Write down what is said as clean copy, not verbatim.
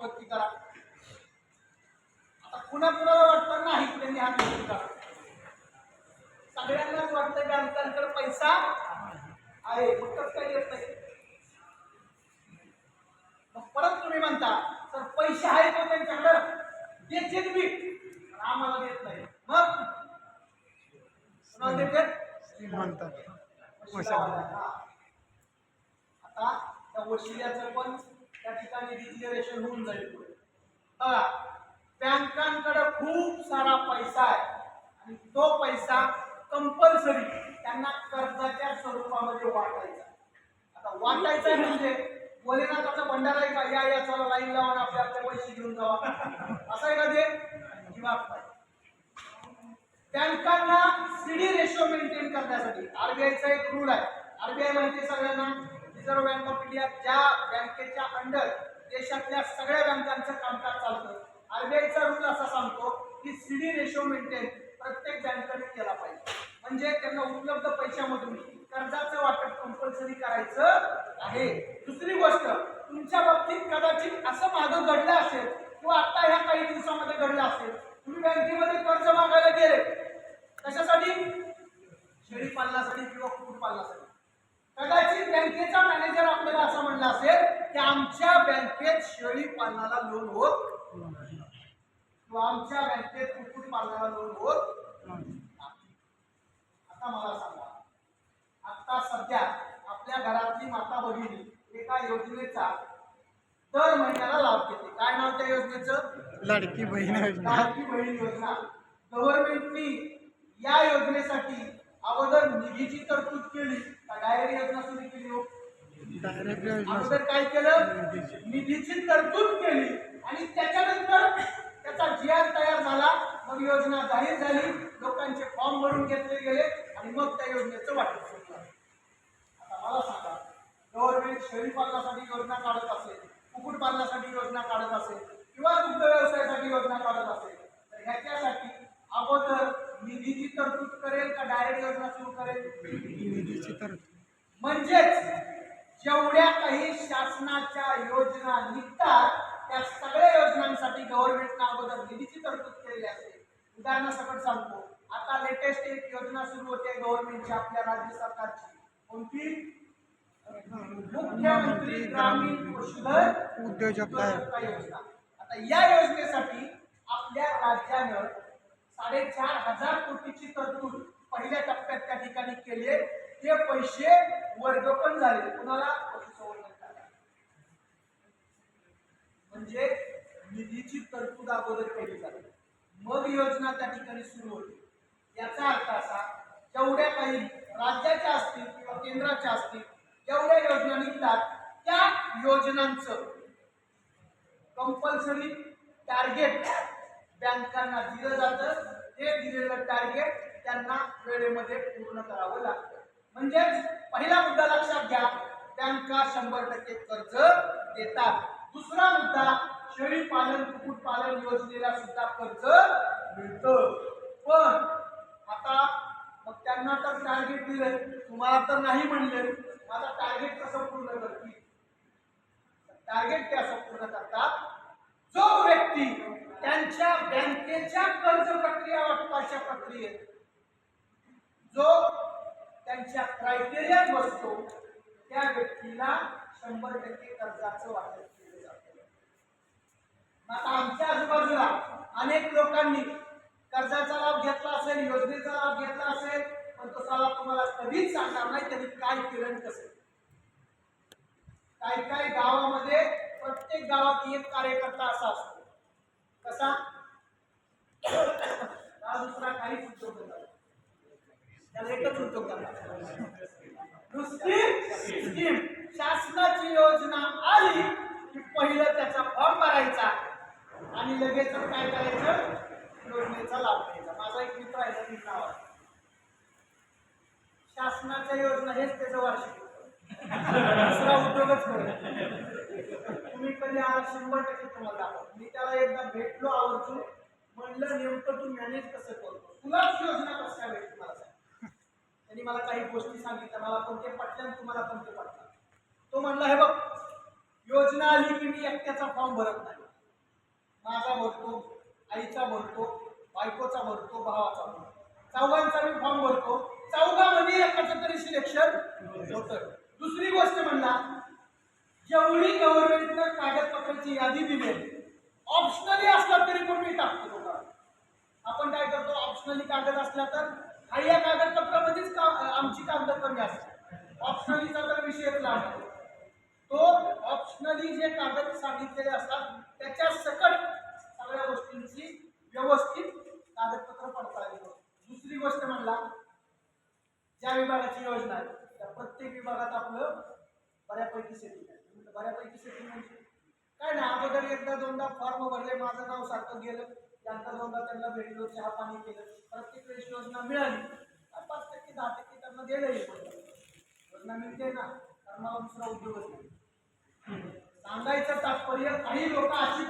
निष्पत्ती करा. आता कुणाला वाटतं नाही त्यांनी हा निष्पत्ती करा. सगळ्यांनाच वाटतं बँकांकडे पैसा आहे, फक्त काही येत नाही. मग परत तुम्ही म्हणता तर पैसे आहेत तो त्यांच्याकडे देते तुम्ही, आम्हाला देत नाही. मग आता त्या वशिल्याचं पण त्या ठिकाणी डिक्लेरेशन होऊन जाईल. बघा, बँकांकडे खूप सारा पैसा आहे आणि तो पैसा कंपल्सरी त्यांना कर्जाच्या स्वरूपामध्ये वाटायचा. आता वाटायचा म्हणजे वलिनाथाचा भंडारा आहे का, या चला लाईन लावा आपले आपले पैसे घेऊन जावा, असं आहे का ते? अजिबात नाही. बँकांना सीडी रेशो मेंटेन करण्यासाठी आरबीआयचा एक रूल आहे. आरबीआय माहिती सगळ्यांना, रिझर्व्ह बँक ऑफ इंडिया, ज्या बँकेच्या अंडर देशातल्या सगळ्या बँकांचं कामकाज चालतं. आरबीआयचा रूल असा सांगतो की सीडी रेशो मेंटेन प्रत्येक बँकेने केला पाहिजे, म्हणजे त्यांना उपलब्ध पैशामधून कर्जाचं वाटप कंपल्सरी करायचं आहे. दुसरी गोष्ट, तुमच्या बाबतीत कदाचित असं मागं घडलं असेल किंवा आता ह्या काही दिवसामध्ये घडलं असेल, तुम्ही बँकेमध्ये कर्ज मागायला गेले, कशासाठी? शेळी पालनासाठी किंवा कुक्कुट पालनासाठी. कदाचित बँकेचा मॅनेजर आपल्याला असं म्हणलं असेल की आमच्या बँकेत शेळी पालनाला लोन होत किंवा आमच्या बँकेत कुक्कुट पालनाला लोन होत. आता मला सांगा, आता सध्या आपल्या घरातली माता भगिनी एका योजनेचा दर महिन्याला लाभ घेते. काय नाव त्या योजनेचं? लाडकी बहीण योजना. लाडकी बहीण योजना. गव्हर्नमेंटनी या योजनेसाठी अगोदर निधीची तरतूद केली का डायरेक्ट योजना सुरू केली? हो, डायरेक्ट योजना. अगोदर काय केलं? निधीची तरतूद केली आणि त्याच्यानंतर त्याचा GR तयार झाला. मग योजना जाहीर झाली, लोकांचे फॉर्म भरून घेतले गेले आणि मग त्या योजनेचं वाटप सुरू झालं. आता मला सांगा, गव्हर्नमेंट शेळी पालनासाठी योजना काढत असेल, कुक्कुट पालनासाठी योजना काढत असेल किंवा दुग्ध व्यवसायासाठी योजना काढत असेल, तर ह्याच्यासाठी अगोदर निधीची तरतूद करेल का डायरेक्ट योजना सुरू करेल? निधीची तरतूद. म्हणजेच जेवढ्या काही शासनाच्या योजना निघतात त्या सगळ्या योजनांसाठी गव्हर्नमेंटने अगोदर निधीची तरतूद केलेली असते. उदाहरणासकट सांगतो, आता लेटेस्ट एक योजना सुरू होते गव्हर्नमेंटची, आपल्या राज्य सरकारची. कोणती? मुख्यमंत्री ग्रामीण पशुधन उद्योजकता योजना. आता या योजनेसाठी आपल्या राज्यानं 4,500 कोटीची तरतूद पहिल्या टप्प्यात त्या ठिकाणी केली. ते पैसे वर्ग पण झाले कुणाला? पशुसंवर्धन. म्हणजे निधीची तरतूद अगोदर केली जाते, मग योजना त्या ठिकाणी सुरू होते. याचा अर्थ असा, जेवढ्या काही राज्याच्या असतील किंवा केंद्राच्या असतील, जेवढ्या योजना निघतात त्या योजनांचं कंपल्सरी टार्गेट बँकांना दिलं जातं. ते दिलेलं टार्गेट त्यांना वेळेमध्ये पूर्ण करावं लागतं. म्हणजेच पहिला मुद्दा लक्षात घ्या, बँका 100% कर्ज देतात. दुसरा मुद्दा, शेळी पालन कुक्कुट पालन योजनेला सुद्धा कर्ज मिळतं. पण आता मग त्यांना तर टार्गेट दिलंय, तुम्हाला तर नाही म्हणले, माझा टार्गेट कसं पूर्ण करतील? टार्गेट कसं पूर्ण करतात? जो व्यक्ती त्यांच्या बँकेच्या कर्ज प्रक्रिया वाटपाच्या प्रक्रियेत जो त्यांच्या क्रायटेरियात बसतो त्या व्यक्तीला 100% कर्जाचं वाटप केलं जातं. आता आमच्या आजूबाजूला अनेक लोकांनी कर्जाचा लाभ घेतला असेल, योजनेचा लाभ घेतला असेल, पण तो साला तुम्हाला कधीच सांगणार नाही त्यांनी काय केलं कसं. काही काही गावामध्ये प्रत्येक गावात एक कार्यकर्ता असा असतो. कसा? दुसरा काहीच उद्योग नाही, त्याला एकच उद्योग करतात. नुसती स्कीम, शासनाची योजना आली की पहिलं त्याचा फॉर्म भरायचा आणि लगेच काय करायचं? योजनेचा लाभ घ्यायचा. माझा एक मित्र आहे, नवीन नाव आहे, शासनाच्या योजना हेच त्याचं वार्षिक दुसरा उद्योगच करू. तुम्ही कधी आला 100% तुम्हाला दाखव. मी त्याला एकदा भेटलो आवर्जून, म्हणलं नेमकं तू मॅनेज कसं करतो, तुलाच योजना कसं काय भेटली मला सांग. त्यांनी मला काही गोष्टी सांगितल्या, मला कोणते पटल्या तुम्हाला कोणते पटतात. तो म्हणला, हे बघ, योजना आली की मी एकट्याचा फॉर्म भरत नाही, माझा भरतो, आईचा भरतो, बायकोचा भरतो, भावाचा भरतो, चौघांचा मी फॉर्म भरतो, चौघामध्ये एकाचं तरी सिलेक्शन होतं. दुसरी गोष्ट म्हणला, जेवढी गव्हर्नमेंटनं कागदपत्राची यादी दिली ऑप्शनली असला तरी पण मी टाकतो लोकांना. आपण काय करतो, ऑप्शनली कागद असला तर या कागदपत्रामध्येच आमची कागद कमी असते. ऑप्शनलीचा तर विषयच लागतो. तो ऑप्शनली जे कागद सांगितलेले असतात त्याच्या सकट सगळ्या गोष्टींची व्यवस्थित कागदपत्र पडताळणी करतो. दुसरी गोष्ट म्हणला, ज्या विभागाची योजना आहे त्या प्रत्येक विभागात आपलं बऱ्यापैकी सेटिंग आहे. बऱ्यापैकी सेटिंग म्हणजे काय ना, अगोदर एकदा दोनदा फॉर्म भरले, माझं नाव सारखं गेलं, त्यांना दोनदा त्यांना भेटलो, चहा पाणी केलं, प्रत्येक वेळेस योजना मिळाली, 5% 10% त्यांना दिलं. योजना मिळते ना, कारण मला दुसरा उद्योगच नाही. सांगायचं तात्पर्य, काही लोक अशी